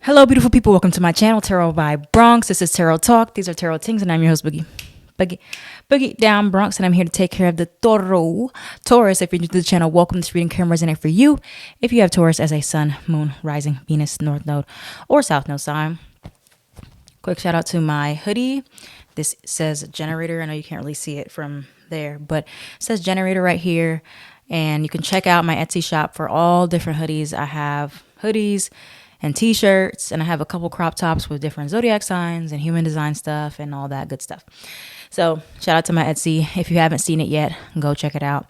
Hello, beautiful people. Welcome to my channel, Tarot by Bronx. This is Tarot Talk. These are Tarot Tings, and I'm your host, Boogie down Bronx, and I'm here to take care of the Taurus. If you're new to the channel, welcome. This reading can resonate for you. If you have Taurus as a sun, moon, rising, Venus, north node, or south node sign. Quick shout out to my hoodie. This says generator. I know you can't really see it from there, but it says generator right here. And you can check out my Etsy shop for all different hoodies. I have hoodies and t-shirts, and I have a couple crop tops with different zodiac signs and human design stuff and all that good stuff. So shout out to my Etsy. If you haven't seen it yet, go check it out.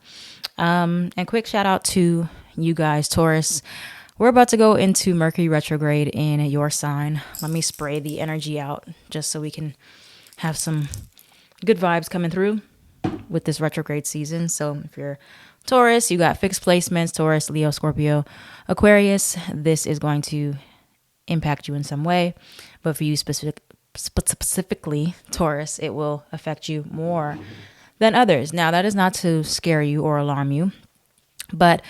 And quick shout out to you guys, Taurus. We're about to go into Mercury retrograde in your sign. Let me spray the energy out just so we can have some good vibes coming through with this retrograde season. So if you're Taurus, you got fixed placements, Taurus, Leo, Scorpio, Aquarius. This is going to impact you in some way. But for you specifically, Taurus, it will affect you more than others. Now, that is not to scare you or alarm you. But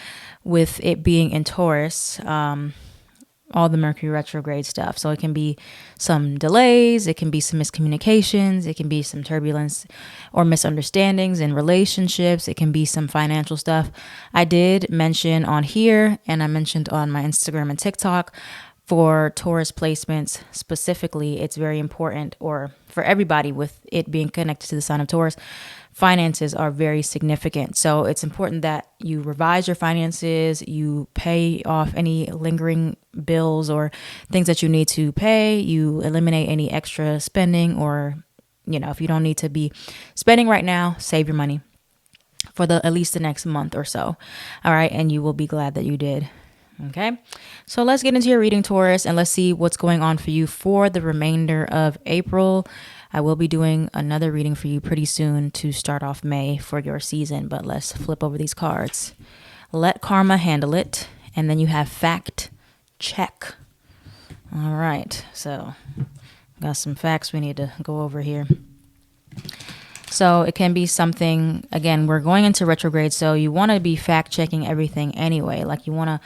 with it being in Taurus, all the Mercury retrograde stuff. So it can be some delays, it can be some miscommunications, it can be some turbulence or misunderstandings in relationships, it can be some financial stuff. I did mention on here, and I mentioned on my Instagram and TikTok, for Taurus placements specifically, it's very important, or for everybody with it being connected to the sign of Taurus, finances are very significant. So it's important that you revise your finances, you pay off any lingering bills or things that you need to pay, you eliminate any extra spending, or, if you don't need to be spending right now, save your money for at least the next month or so. All right. And you will be glad that you did. Okay, so let's get into your reading, Taurus, and let's see what's going on for you for the remainder of April. I will be doing another reading for you pretty soon to start off May for your season, but let's flip over these cards. Let karma handle it, and then you have fact check. All right, so got some facts we need to go over here. So it can be something, again, we're going into retrograde, so you want to be fact checking everything anyway. Like you want to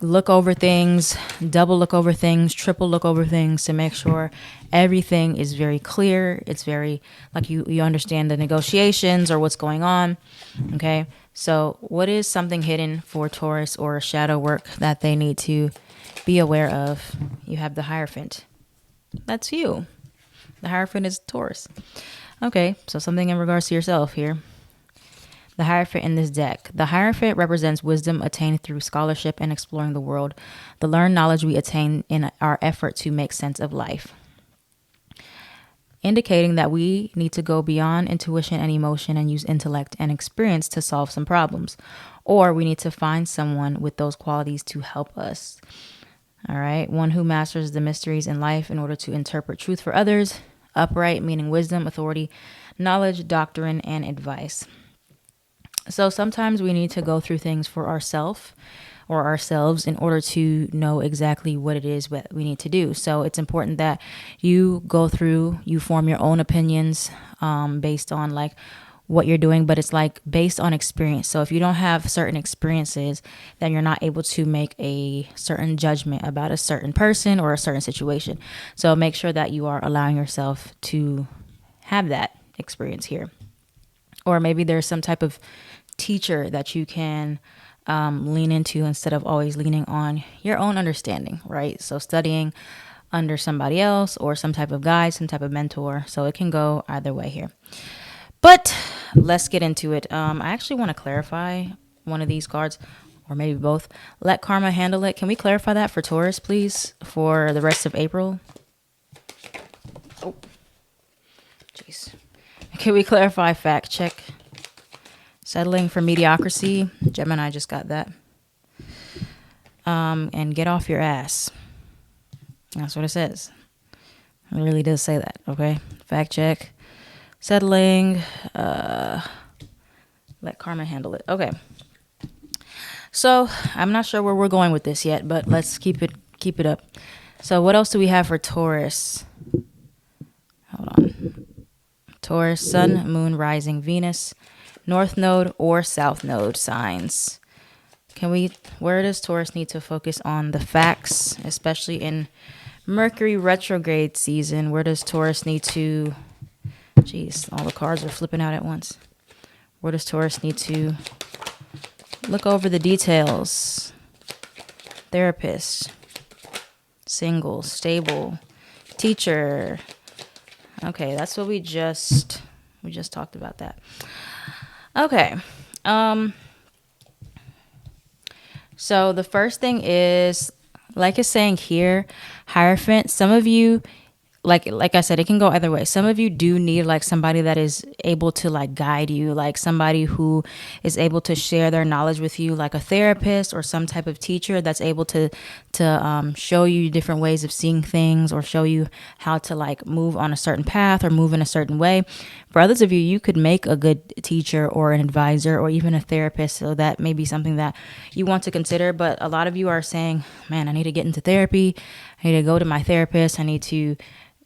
look over things, double look over things, triple look over things to make sure everything is very clear. It's very you understand the negotiations or what's going on. Okay. So what is something hidden for Taurus or shadow work that they need to be aware of? You have the Hierophant. That's you. The Hierophant is Taurus. Okay. So something in regards to yourself here. The Hierophant in this deck. The Hierophant represents wisdom attained through scholarship and exploring the world, the learned knowledge we attain in our effort to make sense of life, indicating that we need to go beyond intuition and emotion and use intellect and experience to solve some problems, or we need to find someone with those qualities to help us. All right. One who masters the mysteries in life in order to interpret truth for others. Upright, meaning wisdom, authority, knowledge, doctrine, and advice. So sometimes we need to go through things for ourselves in order to know exactly what it is what we need to do. So it's important that you go through, you form your own opinions based on what you're doing, but it's based on experience. So if you don't have certain experiences, then you're not able to make a certain judgment about a certain person or a certain situation. So make sure that you are allowing yourself to have that experience here. Or maybe there's some type of teacher that you can lean into instead of always leaning on your own understanding, right? So studying under somebody else or some type of guide, some type of mentor. So it can go either way here. But let's get into it. I actually want to clarify one of these cards, or maybe both. Let karma handle it. Can we clarify that for Taurus, please, for the rest of April? Oh, jeez. Can we clarify fact check? Settling for mediocrity. Gemini just got that. And get off your ass. That's what it says. It really does say that. Okay. Fact check. Settling. Let karma handle it. Okay. So I'm not sure where we're going with this yet, but let's keep it up. So what else do we have for Taurus? Hold on. Taurus, Sun, Moon, Rising, Venus, North Node or South Node signs. Where does Taurus need to focus on the facts, especially in Mercury retrograde season? Where does Taurus need to, jeez, all the cards are flipping out at once. Where does Taurus need to look over the details? Therapist, single, stable, teacher. Okay, that's what we just talked about that. Okay. So the first thing is, like it's saying here, Hierophant, some of you, like I said, it can go either way. Some of you do need like somebody that is able to like guide you, like somebody who is able to share their knowledge with you, like a therapist or some type of teacher that's able to show you different ways of seeing things, or show you how to like move on a certain path or move in a certain way. For others of you, you could make a good teacher or an advisor or even a therapist. So that may be something that you want to consider. But a lot of you are saying, man, I need to get into therapy. I need to go to my therapist. I need to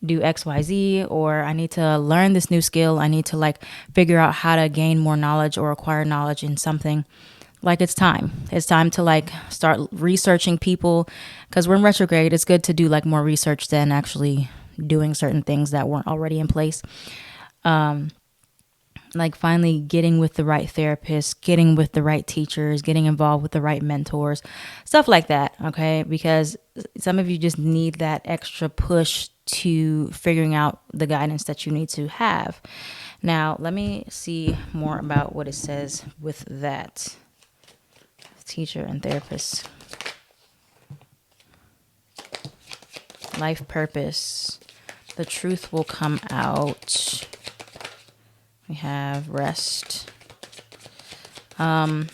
do XYZ, or I need to learn this new skill. I need to like figure out how to gain more knowledge or acquire knowledge in something. Like it's time to like start researching people, because we're in retrograde. It's good to do like more research than actually doing certain things that weren't already in place. Like finally getting with the right therapist, getting with the right teachers, getting involved with the right mentors, stuff like that. Okay. Because some of you just need that extra push to figuring out the guidance that you need to have. Now, let me see more about what it says with that. Teacher and therapist. Life purpose. The truth will come out. We have rest. So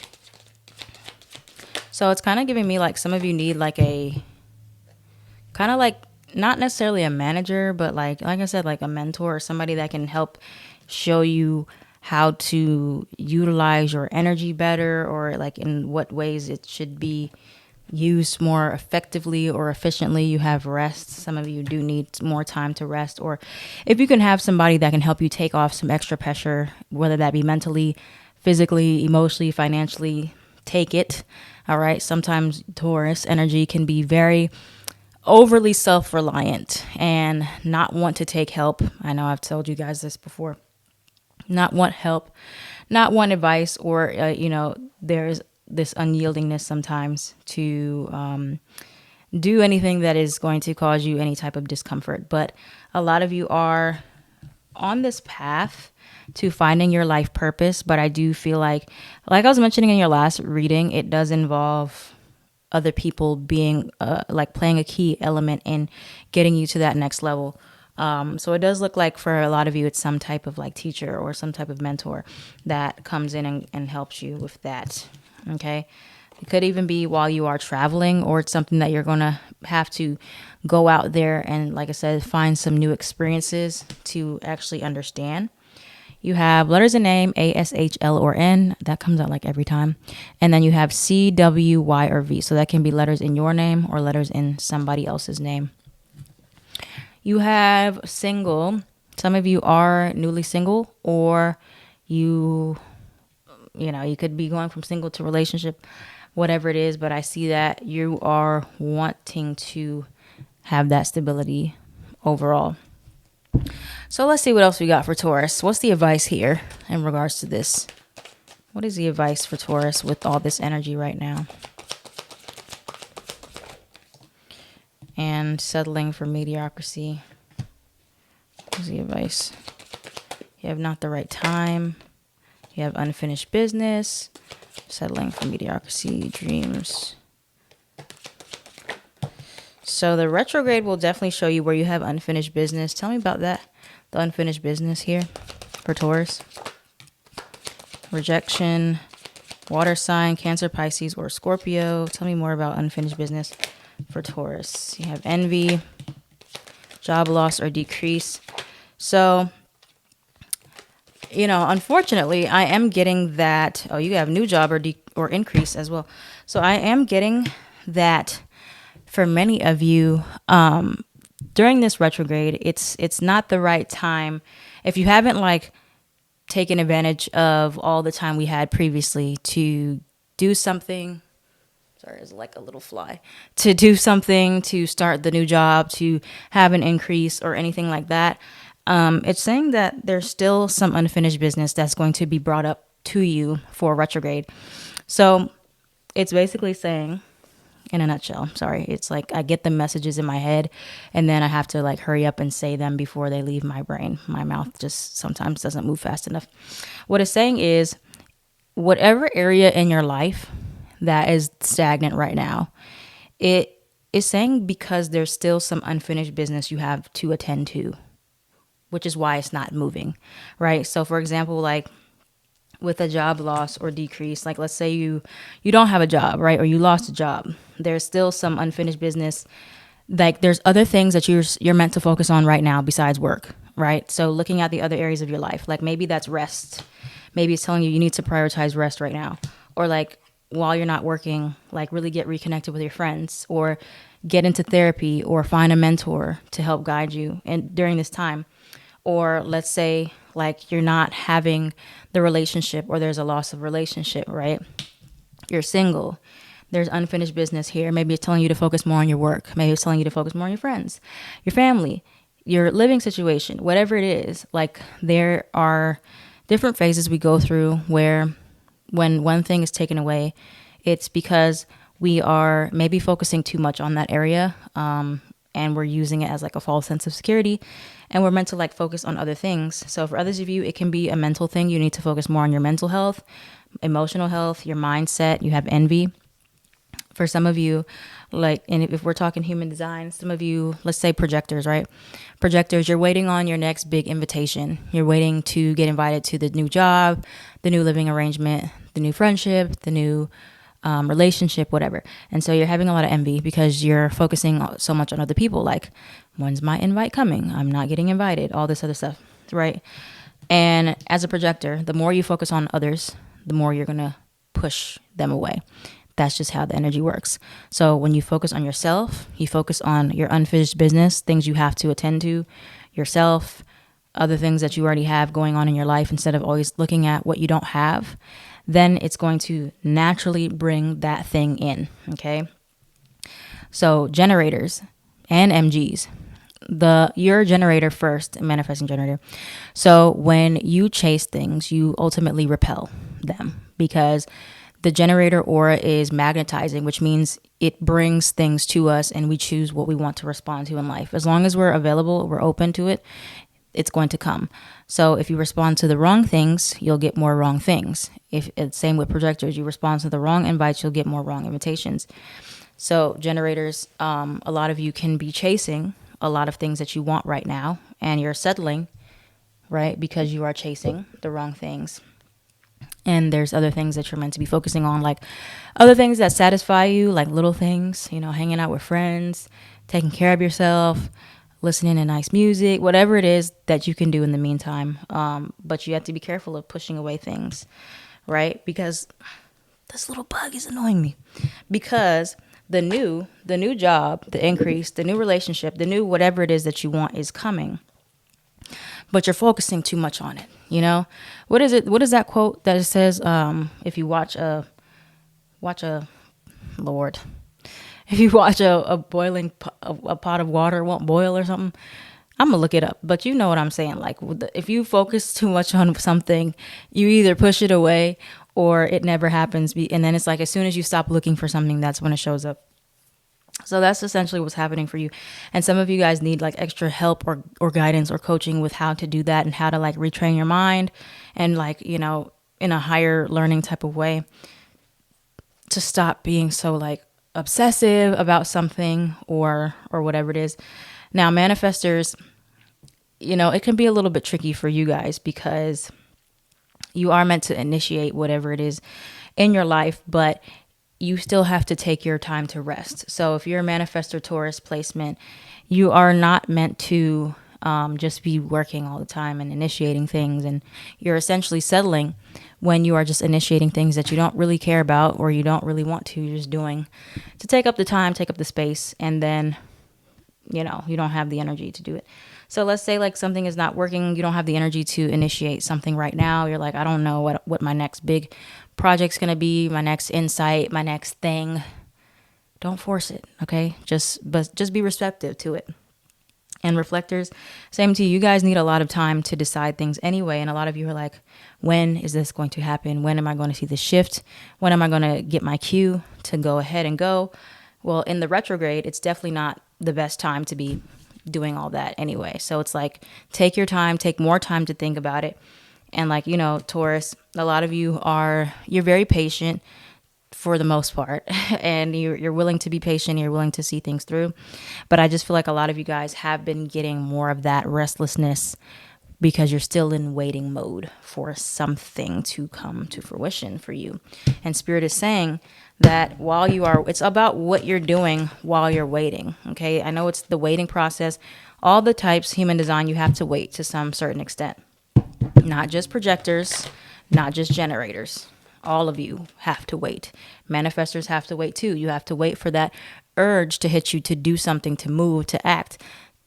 it's kind of giving me like some of you need like a kind of like not necessarily a manager, but like I said, like a mentor or somebody that can help show you how to utilize your energy better, or like in what ways it should be used more effectively or efficiently. You have rest. Some of you do need more time to rest, or if you can have somebody that can help you take off some extra pressure, whether that be mentally, physically, emotionally, financially, take it. All right. Sometimes Taurus energy can be very overly self-reliant and not want to take help. I know I've told you guys this before. Not want help, not want advice, or, there's this unyieldingness sometimes to do anything that is going to cause you any type of discomfort. But a lot of you are on this path to finding your life purpose. But I do feel like I was mentioning in your last reading, it does involve other people being like playing a key element in getting you to that next level. So it does look like for a lot of you, it's some type of like teacher or some type of mentor that comes in and helps you with that. Okay. It could even be while you are traveling, or it's something that you're going to have to go out there and, like I said, find some new experiences to actually understand. You have letters in name, A, S, H, L, or N. That comes out like every time. And then you have C, W, Y, or V. So that can be letters in your name or letters in somebody else's name. You have single. Some of you are newly single, or you could be going from single to relationship, whatever it is. But I see that you are wanting to have that stability overall. So let's see what else we got for Taurus. What's the advice here in regards to this? What is the advice for Taurus with all this energy right now? And settling for mediocrity. What's the advice? You have not the right time. You have unfinished business. Settling for mediocrity, dreams. So the retrograde will definitely show you where you have unfinished business. Tell me about that. The unfinished business here for Taurus. Rejection, water sign, Cancer, Pisces, or Scorpio. Tell me more about unfinished business for Taurus. You have envy, job loss or decrease. So, unfortunately, I am getting that. Oh, you have new job or increase as well. So I am getting that for many of you. During this retrograde, it's not the right time. If you haven't taken advantage of all the time we had previously to do something sorry, it's like a little fly, to do something, to start the new job, to have an increase or anything like that. It's saying that there's still some unfinished business that's going to be brought up to you for retrograde. So it's basically saying, in a nutshell, sorry, it's like I get the messages in my head and then I have to like hurry up and say them before they leave my brain. My mouth just sometimes doesn't move fast enough. What it's saying is, whatever area in your life that is stagnant right now, it is saying because there's still some unfinished business you have to attend to, which is why it's not moving, right? So for example, like with a job loss or decrease, like let's say you don't have a job, right? Or you lost a job. There's still some unfinished business. Like there's other things that you're meant to focus on right now besides work, right? So looking at the other areas of your life, like maybe that's rest. Maybe it's telling you need to prioritize rest right now. Or like while you're not working, like really get reconnected with your friends or get into therapy or find a mentor to help guide you and during this time. Or let's say like you're not having the relationship or there's a loss of relationship, right? You're single. There's unfinished business here. Maybe it's telling you to focus more on your work. Maybe it's telling you to focus more on your friends, your family, your living situation, whatever it is. Like there are different phases we go through where when one thing is taken away, it's because we are maybe focusing too much on that area. And we're using it as like a false sense of security, and we're meant to like focus on other things. So for others of you, it can be a mental thing. You need to focus more on your mental health, emotional health, your mindset. You have envy. For some of you, like, and if we're talking human design, some of you, let's say projectors, right? Projectors, you're waiting on your next big invitation. You're waiting to get invited to the new job, the new living arrangement, the new friendship, the new relationship, whatever. And so you're having a lot of envy because you're focusing so much on other people. Like, when's my invite coming? I'm not getting invited, all this other stuff, right? And as a projector, the more you focus on others, the more you're going to push them away. That's just how the energy works. So when you focus on yourself, you focus on your unfinished business, things you have to attend to, yourself, other things that you already have going on in your life, instead of always looking at what you don't have, then it's going to naturally bring that thing in, okay? So generators and MGs, you're a generator first, manifesting generator. So when you chase things, you ultimately repel them because the generator aura is magnetizing, which means it brings things to us and we choose what we want to respond to in life. As long as we're available, we're open to it, it's going to come. So if you respond to the wrong things, you'll get more wrong things. If it's same with projectors, you respond to the wrong invites, you'll get more wrong invitations. So generators, a lot of you can be chasing a lot of things that you want right now, and you're settling, right? Because you are chasing the wrong things. And there's other things that you're meant to be focusing on, like other things that satisfy you, like little things, hanging out with friends, taking care of yourself, listening to nice music, whatever it is that you can do in the meantime. But you have to be careful of pushing away things, right? Because this little bug is annoying me. Because the new job, the increase, the new relationship, the new whatever it is that you want is coming. But you're focusing too much on it, What is it? What is that quote that says, if you watch a Lord, if you watch a boiling a pot of water, it won't boil or something. I'm gonna look it up, but you know what I'm saying. Like, if you focus too much on something, you either push it away or it never happens. And then it's like, as soon as you stop looking for something, that's when it shows up. So that's essentially what's happening for you. And some of you guys need like extra help or guidance or coaching with how to do that and how to like retrain your mind and like, in a higher learning type of way to stop being so like obsessive about something or whatever it is. Now, manifestors, it can be a little bit tricky for you guys because you are meant to initiate whatever it is in your life, but you still have to take your time to rest. So if you're a manifestor Taurus placement, you are not meant to just be working all the time and initiating things. And you're essentially settling when you are just initiating things that you don't really care about or you don't really want to. You're just doing to take up the time, take up the space, and then, you don't have the energy to do it. So let's say like something is not working. You don't have the energy to initiate something right now. You're like, I don't know what my next big project's going to be, my next insight, my next thing. Don't force it, okay? But just be receptive to it. And reflectors, same to you. You guys need a lot of time to decide things anyway. And a lot of you are like, when is this going to happen? When am I going to see the shift? When am I going to get my cue to go ahead and go? Well, in the retrograde, it's definitely not the best time to be doing all that anyway. So it's like, take your time, take more time to think about it. And like, Taurus, a lot of you you're very patient for the most part, and you're willing to be patient, you're willing to see things through. But I just feel like a lot of you guys have been getting more of that restlessness because you're still in waiting mode for something to come to fruition for you. And Spirit is saying that it's about what you're doing while you're waiting. Okay, I know it's the waiting process. All the types, human design, you have to wait to some certain extent. Not just projectors, not just generators. All of you have to wait. Manifestors have to wait too. You have to wait for that urge to hit you to do something, to move, to act.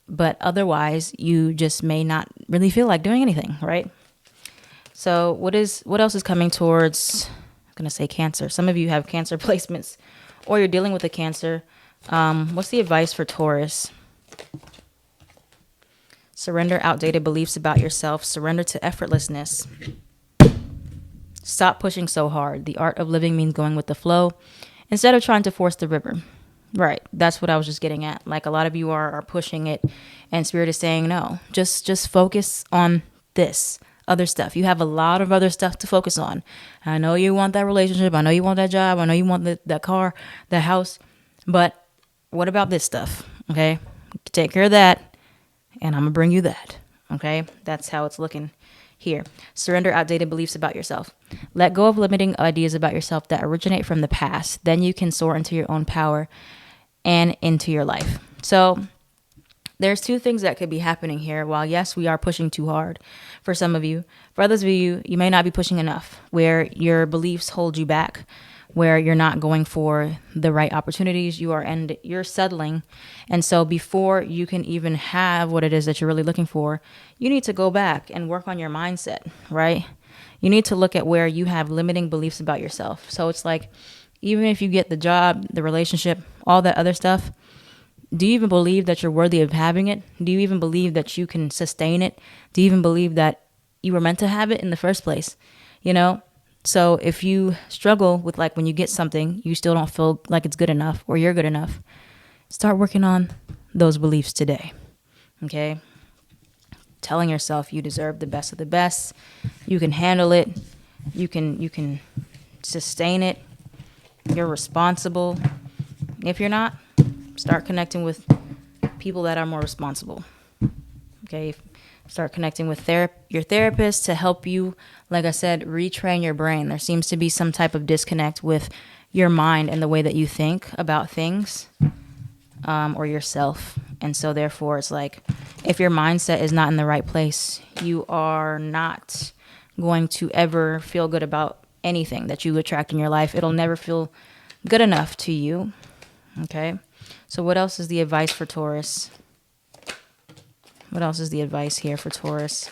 But otherwise, you just may not really feel like doing anything, right? So what else is coming towards, I'm going to say Cancer. Some of you have Cancer placements or you're dealing with a Cancer. What's the advice for Taurus? Surrender outdated beliefs about yourself. Surrender to effortlessness. Stop pushing so hard. The art of living means going with the flow instead of trying to force the river. Right. That's what I was just getting at. Like a lot of you are pushing it, and Spirit is saying no. Just focus on this other stuff. You have a lot of other stuff to focus on. I know you want that relationship. I know you want that job. I know you want that car, that house. But what about this stuff? Okay. Take care of that, and I'm going to bring you that. Okay. That's how it's looking here. Surrender outdated beliefs about yourself. Let go of limiting ideas about yourself that originate from the past. Then you can soar into your own power and into your life. So there's two things that could be happening here. While yes, we are pushing too hard for some of you, for others of you, you may not be pushing enough, where your beliefs hold you back, where you're not going for the right opportunities, you're settling. And so before you can even have what it is that you're really looking for, you need to go back and work on your mindset, right? You need to look at where you have limiting beliefs about yourself. So it's like, even if you get the job, the relationship, all that other stuff, do you even believe that you're worthy of having it? Do you even believe that you can sustain it? Do you even believe that you were meant to have it in the first place? So if you struggle with, like, when you get something, you still don't feel like it's good enough or you're good enough, start working on those beliefs today. Okay? Telling yourself you deserve the best of the best. You can handle it. You can sustain it. You're responsible. If you're not, start connecting with people that are more responsible. Okay? Start connecting with your therapist to help you, like I said, retrain your brain. There seems to be some type of disconnect with your mind and the way that you think about things or yourself. And so therefore, it's like, if your mindset is not in the right place, you are not going to ever feel good about anything that you attract in your life. It'll never feel good enough to you. Okay? So what else is the advice for Taurus? What else is the advice here for Taurus?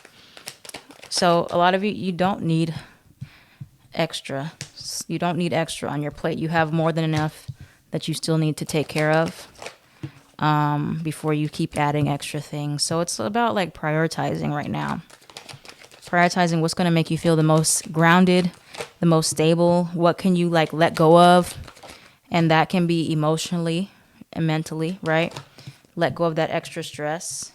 So a lot of you don't need extra. You don't need extra on your plate. You have more than enough that you still need to take care of before you keep adding extra things. So it's about like prioritizing right now. Prioritizing what's going to make you feel the most grounded, the most stable. What can you like let go of? And that can be emotionally and mentally, right? Let go of that extra stress.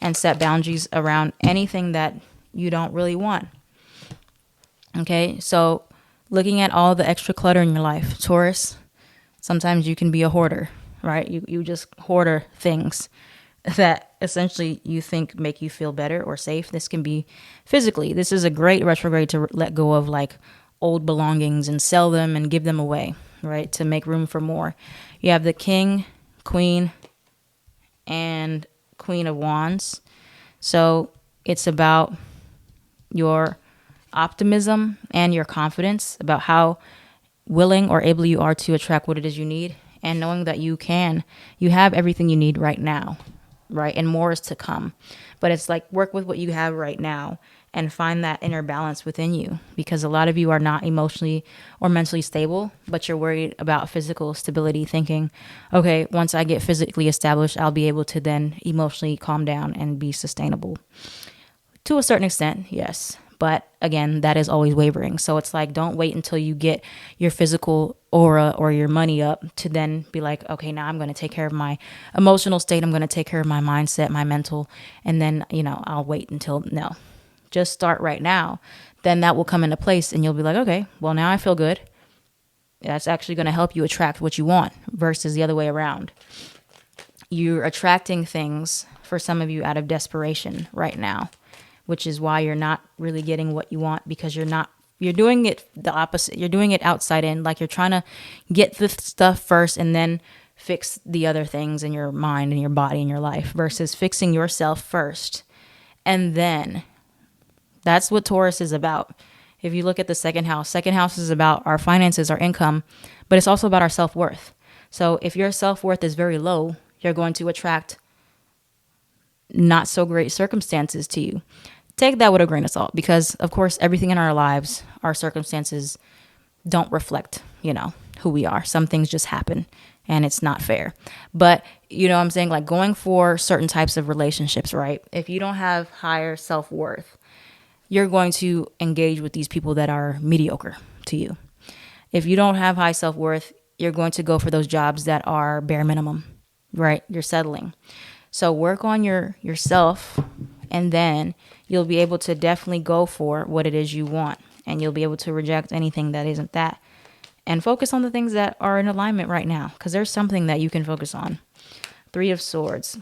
And set boundaries around anything that you don't really want. Okay, so looking at all the extra clutter in your life, Taurus, sometimes you can be a hoarder, right? You just hoarder things that essentially you think make you feel better or safe. This can be physically. This is a great retrograde to let go of like old belongings and sell them and give them away, right? To make room for more. You have the King, Queen, and Queen of Wands. So it's about your optimism and your confidence about how willing or able you are to attract what it is you need, and knowing that you have everything you need right now, right? And more is to come. But it's like, work with what you have right now and find that inner balance within you, because a lot of you are not emotionally or mentally stable, but you're worried about physical stability, thinking, okay, once I get physically established, I'll be able to then emotionally calm down and be sustainable. To a certain extent, yes. But again, that is always wavering. So it's like, don't wait until you get your physical aura or your money up to then be like, okay, now I'm going to take care of my emotional state. I'm going to take care of my mindset, my mental. And then, I'll wait until, no, just start right now. Then that will come into place and you'll be like, okay, well, now I feel good. That's actually going to help you attract what you want versus the other way around. You're attracting things, for some of you, out of desperation right now, which is why you're not really getting what you want, because you're doing it the opposite. You're doing it outside in, like you're trying to get the stuff first and then fix the other things in your mind and your body and your life, versus fixing yourself first. And then that's what Taurus is about. If you look at the second house is about our finances, our income, but it's also about our self-worth. So if your self-worth is very low, you're going to attract not so great circumstances to you. Take that with a grain of salt, because of course everything in our lives, our circumstances don't reflect, who we are. Some things just happen and it's not fair. But I'm saying, like, going for certain types of relationships, right? If you don't have higher self-worth, you're going to engage with these people that are mediocre to you. If you don't have high self-worth, you're going to go for those jobs that are bare minimum, right? You're settling. So work on yourself, and then you'll be able to definitely go for what it is you want. And you'll be able to reject anything that isn't that. And focus on the things that are in alignment right now, because there's something that you can focus on. 3 of Swords.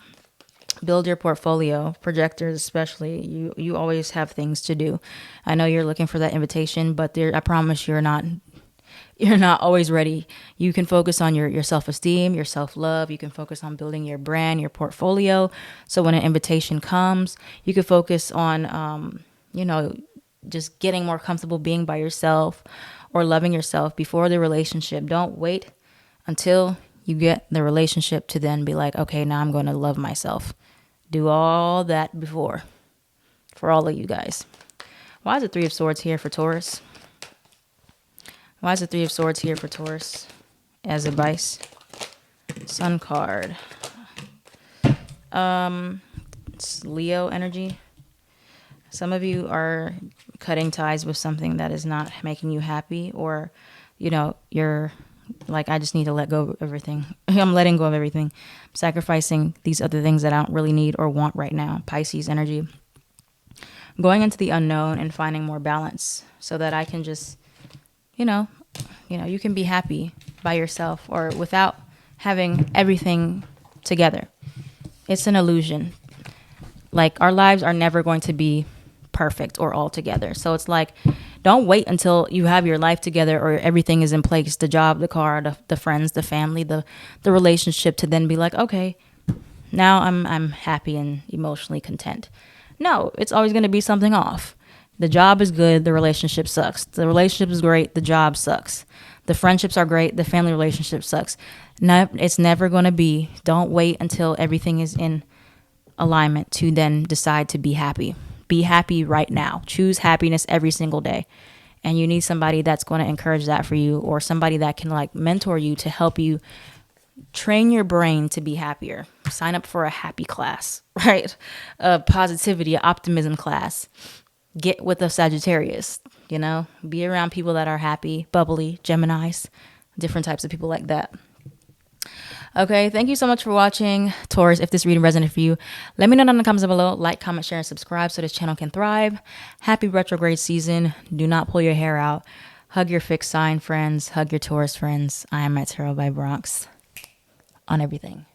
Build your portfolio. Projectors especially, you always have things to do. I know you're looking for that invitation, but I promise you're not always ready. You can focus on your self-esteem, your self-love. You can focus on building your brand, your portfolio. So when an invitation comes, you can focus on, just getting more comfortable being by yourself or loving yourself before the relationship. Don't wait until you get the relationship to then be like, okay, now I'm going to love myself. Do all that before, for all of you guys. Why is the 3 of Swords here for Taurus? Why is the 3 of Swords here for Taurus as advice? Sun card. It's Leo energy. Some of you are cutting ties with something that is not making you happy, or, you're like, I just need to let go of everything. I'm letting go of everything. I'm sacrificing these other things that I don't really need or want right now. Pisces energy. Going into the unknown and finding more balance so that I can just, you can be happy by yourself or without having everything together. It's an illusion. Like, our lives are never going to be perfect or all together. So it's like, don't wait until you have your life together or everything is in place, the job, the car, the friends, the family, the relationship, to then be like, okay, now I'm happy and emotionally content. No, it's always going to be something off. The job is good, the relationship sucks. The relationship is great, the job sucks. The friendships are great, the family relationship sucks. No, it's never going to be. Don't wait until everything is in alignment to then decide to be happy. Be happy right now. Choose happiness every single day. And you need somebody that's going to encourage that for you, or somebody that can mentor you to help you train your brain to be happier. Sign up for a happy class, right? A positivity, optimism class. Get with a Sagittarius, be around people that are happy, bubbly, Geminis, different types of people like that. Okay, thank you so much for watching, Taurus. If this reading resonated for you, let me know down in the comments below. Like, comment, share, and subscribe so this channel can thrive. Happy retrograde season. Do not pull your hair out. Hug your fixed sign friends. Hug your Taurus friends. I am at Tarot by Bronx on everything.